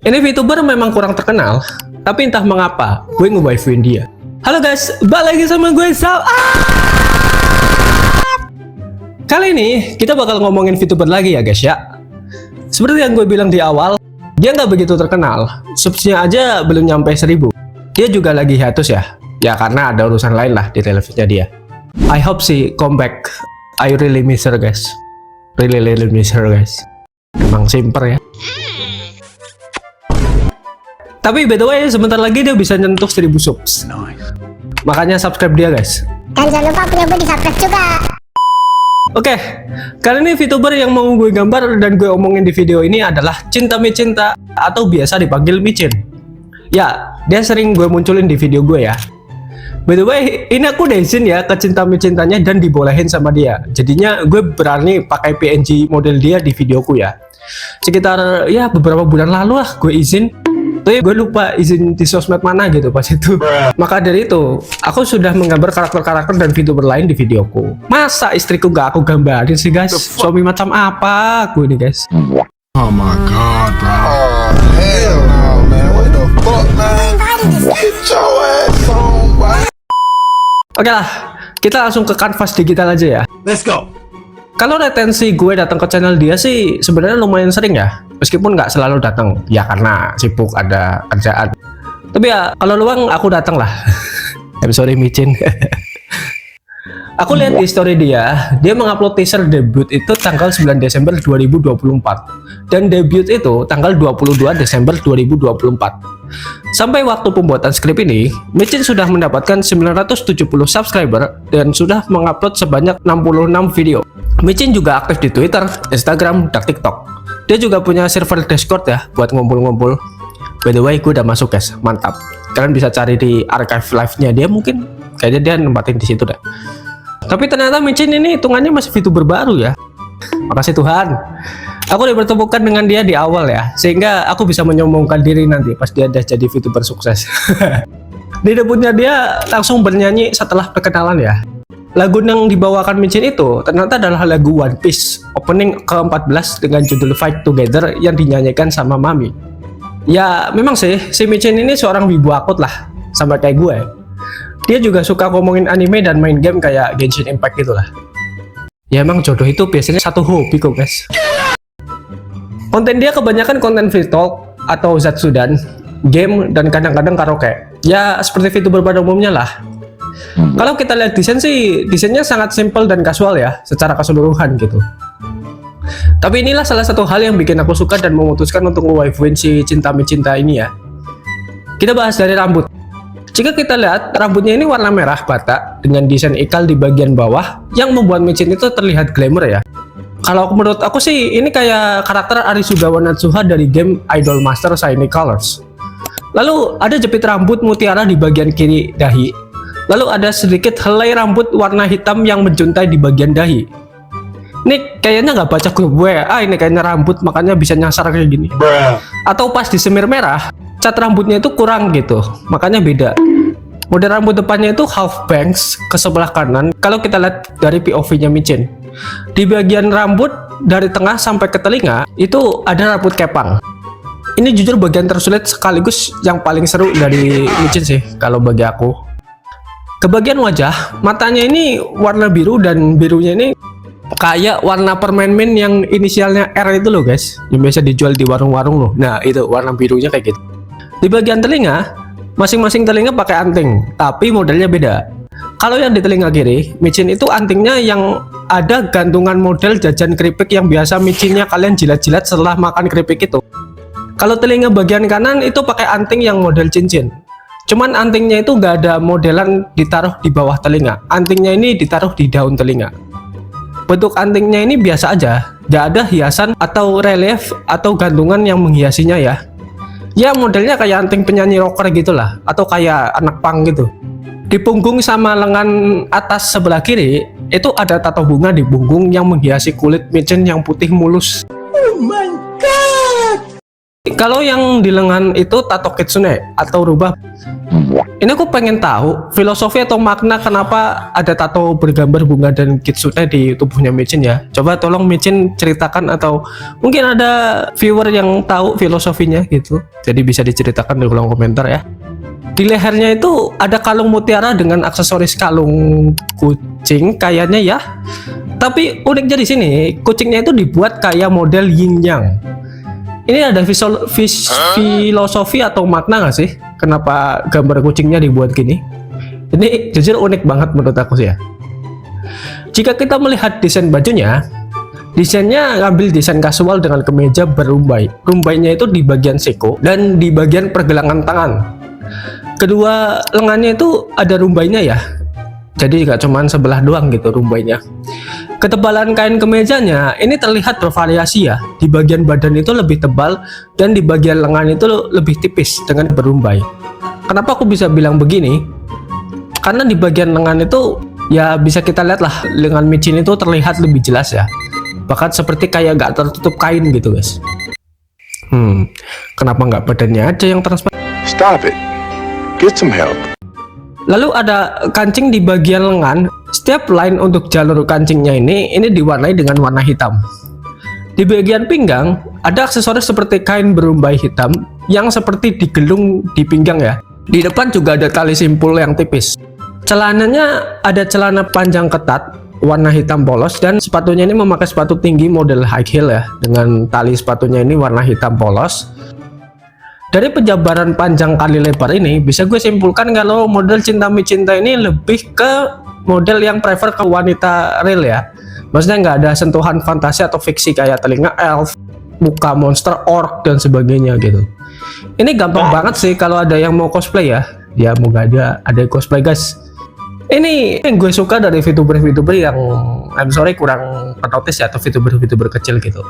Ini VTuber memang kurang terkenal, tapi entah mengapa gue nge-waifuin dia. Halo guys, balik lagi sama gue Sal. Kali ini kita bakal ngomongin VTuber lagi ya guys ya. Seperti yang gue bilang di awal, dia nggak begitu terkenal. Subsnya aja belum nyampe 1000. Dia juga lagi hiatus ya. Ya karena ada urusan lain lah di televisinya dia. I hope she come back. I really miss her guys. Really miss her guys. Emang simper ya. Tapi by the way, sebentar lagi dia bisa nyentuh 1000 subs. Makanya subscribe dia guys. Dan jangan lupa punya gue di subscribe juga. Oke, kali ini VTuber yang mau gue gambar dan gue omongin di video ini adalah Cinta Micinta atau biasa dipanggil Micin. Ya, dia sering gue munculin di video gue ya. By the way, ini aku udah izin ya ke Cinta Micintanya dan dibolehin sama dia. Jadinya gue berani pakai PNG model dia di videoku ya. Sekitar ya beberapa bulan lalu lah gue izin. Tapi gue lupa izin di sosmed mana gitu pas itu. Maka dari itu, aku sudah menggambar karakter-karakter dan VTuber lain di videoku. Masa istriku gak aku gambarin sih guys? Suami macam apa aku ini guys? Oh my god, bro. Oh, hell no, man. What the fuck, man? Get your ass on, boy. Oke lah, kita langsung ke kanvas digital aja ya. Let's go. Kalau retensi gue datang ke channel dia sih sebenarnya lumayan sering ya. Meskipun nggak selalu datang, ya karena sibuk ada kerjaan. Tapi ya kalau luang aku datang lah. I'm sorry Micin. Aku lihat di story dia mengupload teaser debut itu tanggal 9 Desember 2024 dan debut itu tanggal 22 Desember 2024. Sampai waktu pembuatan skrip ini, Micin sudah mendapatkan 970 subscriber dan sudah mengupload sebanyak 66 video. Micin juga aktif di Twitter, Instagram, dan TikTok. Dia juga punya server Discord ya buat ngumpul-ngumpul. By the way, gue udah masuk guys, mantap. Kalian bisa cari di archive live-nya dia mungkin. Kayaknya dia nempatin di situ dah. Tapi ternyata Micin ini hitungannya masih VTuber baru ya. Makasih Tuhan. Aku dipertemukan dengan dia di awal ya, sehingga aku bisa menyombongkan diri nanti pas dia udah jadi VTuber sukses. Di debutnya dia langsung bernyanyi setelah perkenalan ya. Lagu yang dibawakan Micin itu ternyata adalah lagu One Piece opening ke-14 dengan judul Fight Together yang dinyanyikan sama Mami. Ya memang sih, si Micin ini seorang wibu akut lah, sama kayak gue. Dia juga suka ngomongin anime dan main game kayak Genshin Impact gitulah. Ya emang jodoh itu biasanya satu hobi kok guys. Konten dia kebanyakan konten free talk atau Zatsudan, game, dan kadang-kadang karaoke. Ya seperti VTuber pada umumnya lah. Kalau kita lihat desain sih, desainnya sangat simple dan casual ya, secara keseluruhan gitu. Tapi inilah salah satu hal yang bikin aku suka dan memutuskan untuk nge-waifuin si Cinta Micinta ini ya. Kita bahas dari rambut. Jika kita lihat, rambutnya ini warna merah bata dengan desain ikal di bagian bawah yang membuat Micin itu terlihat glamour ya. Kalau menurut aku sih, ini kayak karakter Arisugawa Natsuha dari game Idol Master Shiny Colors. Lalu ada jepit rambut mutiara di bagian kiri dahi. Lalu ada sedikit helai rambut warna hitam yang menjuntai di bagian dahi. Ini kayaknya nggak baca grup gue. Ini kayaknya rambut makanya bisa nyasar kayak gini. Atau pas disemir merah, cat rambutnya itu kurang gitu, makanya beda. Model rambut depannya itu half bangs ke sebelah kanan. Kalau kita lihat dari POV-nya Micin, di bagian rambut dari tengah sampai ke telinga itu ada rambut kepang. Ini jujur bagian tersulit sekaligus yang paling seru dari Micin sih kalau bagi aku. Ke bagian wajah, matanya ini warna biru dan birunya ini kayak warna permen mint yang inisialnya R itu loh guys, yang biasa dijual di warung-warung loh. Nah itu warna birunya kayak gitu. Di bagian telinga, masing-masing telinga pakai anting, tapi modelnya beda. Kalau yang di telinga kiri, Micin itu antingnya yang ada gantungan model jajan keripik yang biasa Micinnya kalian jilat-jilat setelah makan keripik itu. Kalau telinga bagian kanan itu pakai anting yang model cincin. Cuman antingnya itu nggak ada modelan ditaruh di bawah telinga. Antingnya ini ditaruh di daun telinga. Bentuk antingnya ini biasa aja, nggak ada hiasan atau relief atau gantungan yang menghiasinya ya. Ya modelnya kayak anting penyanyi rocker gitulah, atau kayak anak punk gitu. Di punggung sama lengan atas sebelah kiri itu ada tato bunga di punggung yang menghiasi kulit Micin yang putih mulus. Oh my god. Kalau yang di lengan itu tato kitsune atau rubah. Ini aku pengen tahu filosofi atau makna kenapa ada tato bergambar bunga dan kitsune di tubuhnya Micin ya. Coba tolong Micin ceritakan, atau mungkin ada viewer yang tahu filosofinya gitu. Jadi bisa diceritakan di kolom komentar ya. Di lehernya itu ada kalung mutiara dengan aksesoris kalung kucing kayaknya ya. Tapi uniknya di sini, kucingnya itu dibuat kayak model yin yang. Ini ada filosofi atau makna nggak sih? Kenapa gambar kucingnya dibuat gini? Ini jujur unik banget menurut aku sih ya. Jika kita melihat desain bajunya, desainnya ngambil desain kasual dengan kemeja berumbai. Rumbainya itu di bagian seko dan di bagian pergelangan tangan. Kedua lengannya itu ada rumbainya ya. Jadi nggak cuman sebelah doang gitu rumbainya. Ketebalan kain kemejanya ini terlihat bervariasi ya. Di bagian badan itu lebih tebal dan di bagian lengan itu lebih tipis dengan berumbai. Kenapa aku bisa bilang begini? Karena di bagian lengan itu ya bisa kita lihat lah, lengan Micin itu terlihat lebih jelas ya. Bahkan seperti kayak nggak tertutup kain gitu guys. Kenapa nggak badannya aja yang transparan? Stop it. Get some help. Lalu ada kancing di bagian lengan. Setiap line untuk jalur kancingnya ini diwarnai dengan warna hitam. Di bagian pinggang ada aksesoris seperti kain berumbai hitam yang seperti digelung di pinggang ya. Di depan juga ada tali simpul yang tipis. Celananya ada celana panjang ketat warna hitam polos, dan sepatunya ini memakai sepatu tinggi model high heel ya, dengan tali sepatunya ini warna hitam polos. Dari penjabaran panjang kali lebar ini bisa gue simpulkan kalau model Cinta Mi Cinta ini lebih ke model yang prefer ke wanita real ya. Maksudnya nggak ada sentuhan fantasi atau fiksi kayak telinga elf, muka monster, orc dan sebagainya gitu. Ini gampang banget sih kalau ada yang mau cosplay ya. Ya moga aja ada cosplay guys. Ini yang gue suka dari VTuber yang I'm sorry kurang penotis ya, atau VTuber kecil gitu.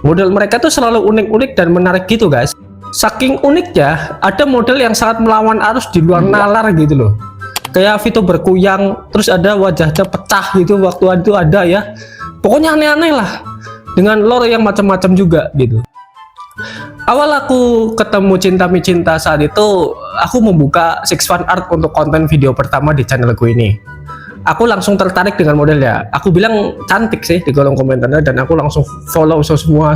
Model mereka tuh selalu unik-unik dan menarik gitu guys. Saking uniknya, ada model yang sangat melawan arus di luar nalar gitu loh. Kayak VTuber kuyang, terus ada wajahnya pecah gitu waktu itu ada ya. Pokoknya aneh-aneh lah. Dengan lore yang macam-macam juga gitu. Awal aku ketemu Cinta Mi Cinta saat itu, aku membuka Six Fan Art untuk konten video pertama di channelku ini. Aku langsung tertarik dengan modelnya. Aku bilang cantik sih di kolom komentarnya, dan aku langsung follow semua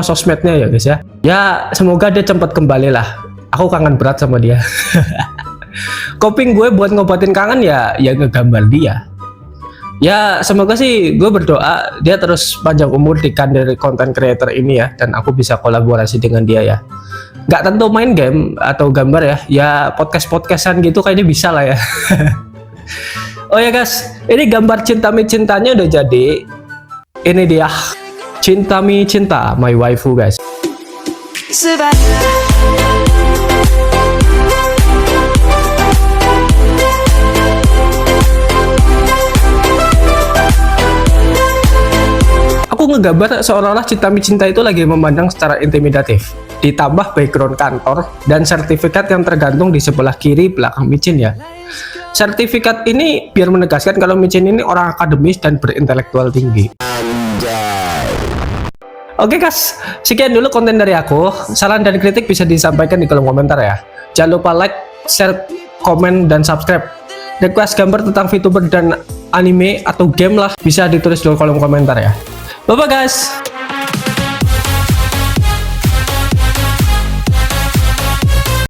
sosmednya ya guys ya. Ya semoga dia cepat kembali lah. Aku kangen berat sama dia. Coping gue buat ngobatin kangen ya ngegambar dia. Ya semoga sih, gue berdoa dia terus panjang umur di karir content creator ini ya, dan aku bisa kolaborasi dengan dia ya. Nggak tentu main game atau gambar ya podcastan gitu kayaknya bisa lah ya. Oh ya guys, ini gambar Cinta Mi Cintanya udah jadi. Ini dia Cinta Mi Cinta, my waifu guys. Aku ngegambar seolah-olah Cinta Mi Cinta itu lagi memandang secara intimidatif. Ditambah background kantor dan sertifikat yang tergantung di sebelah kiri belakang Micin ya. Sertifikat ini biar menegaskan kalau Micin ini orang akademis dan berintelektual tinggi. Oke guys, sekian dulu konten dari aku. Saran dan kritik bisa disampaikan di kolom komentar ya. Jangan lupa like, share, komen, dan subscribe. Request gambar tentang VTuber dan anime atau game lah bisa ditulis di kolom komentar ya. Bye bye guys.